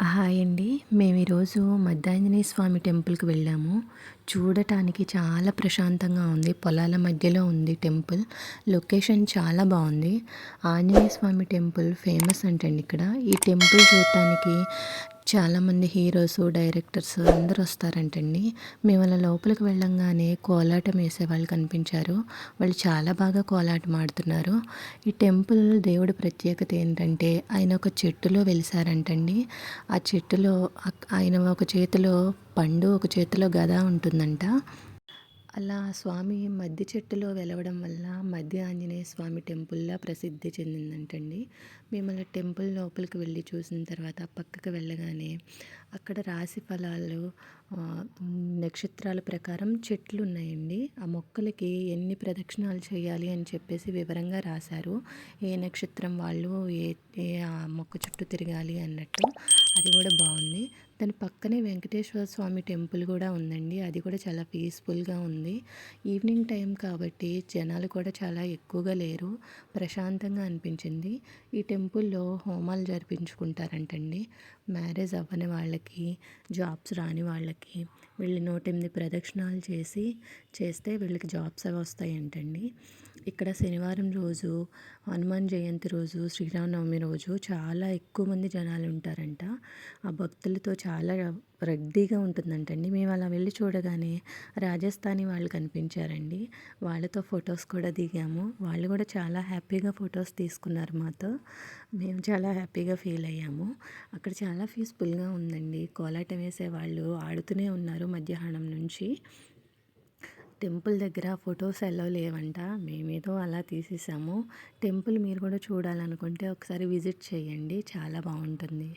Hi అండి. మేము ఈరోజు మద్దాంజనేయ స్వామి టెంపుల్‌కి వెళ్ళాము. చూడటానికి చాలా ప్రశాంతంగా ఉంది. పొలాల మధ్యలో ఉంది టెంపుల్. లొకేషన్ చాలా బాగుంది. ఆంజనేయ స్వామి టెంపుల్ ఫేమస్ అంటండి ఇక్కడ. ఈ టెంపుల్ చూడటానికి చాలామంది హీరోస్, డైరెక్టర్స్ అందరూ వస్తారంటండి. మేము అలా లోపలికి వెళ్ళంగానే కోలాటం వేసేవాళ్ళు కనిపించారు. వాళ్ళు చాలా బాగా కోలాటం ఆడుతున్నారు. ఈ టెంపుల్ దేవుడి ప్రత్యేకత ఏంటంటే ఆయన ఒక చెట్టులో వెలిసారంటండి. ఆ చెట్టులో ఆయన ఒక చేతిలో పండు, ఒక చేతిలో గద ఉంటుందంట. అలా స్వామి మద్ది చెట్టులో వెలవడం వల్ల మద్ది ఆంజనేయ స్వామి టెంపుల్‌లా ప్రసిద్ధి చెందిందంటండి. మేము అలా టెంపుల్ లోపలికి వెళ్ళి చూసిన తర్వాత పక్కకి వెళ్ళగానే అక్కడ రాశి ఫలాలు, నక్షత్రాల ప్రకారం చెట్లు ఉన్నాయండి. ఆ మొక్కలకి ఎన్ని ప్రదక్షిణాలు చేయాలి అని చెప్పేసి వివరంగా రాశారు. ఏ నక్షత్రం వాళ్ళు ఏ ఏ మొక్క చుట్టూ తిరగాలి అన్నట్టు. అది కూడా బాగుంది. దాని పక్కనే వెంకటేశ్వర స్వామి టెంపుల్ కూడా ఉందండి. అది కూడా చాలా పీస్ఫుల్గా ఉంది. ఈవినింగ్ టైం కాబట్టి జనాలు కూడా చాలా ఎక్కువగా లేరు. ప్రశాంతంగా అనిపించింది. ఈ టెంపుల్లో హోమాలు జరిపించుకుంటారంటండి. మ్యారేజ్ అవ్వని వాళ్ళకి, జాబ్స్ రాని వాళ్ళకి వీళ్ళు 108 ప్రదక్షిణాలు చేస్తే వీళ్ళకి జాబ్స్ అవి వస్తాయంటండి. ఇక్కడ శనివారం రోజు, హనుమాన్ జయంతి రోజు, శ్రీరామనవమి రోజు చాలా ఎక్కువ మంది జనాలు ఉంటారంట. ఆ భక్తులతో చాలా రద్దీగా ఉంటుందంటండి. మేము అలా వెళ్ళి చూడగానే రాజస్థానీ వాళ్ళు కనిపించారండి. వాళ్ళతో ఫొటోస్ కూడా దిగాము. వాళ్ళు కూడా చాలా హ్యాపీగా ఫొటోస్ తీసుకున్నారు మాతో. మేము చాలా హ్యాపీగా ఫీల్ అయ్యాము. అక్కడ చాలా పీస్ఫుల్గా ఉందండి. కోలాటం వేసేవాళ్ళు ఆడుతూనే ఉన్నారు మధ్యాహ్నం నుంచి. టెంపుల్ దగ్గర ఫొటోస్ అలో లేవంట. మేమేదో అలా తీసేసాము. టెంపుల్ మీరు కూడా చూడాలనుకుంటే ఒకసారి విజిట్ చేయండి. చాలా బాగుంటుంది.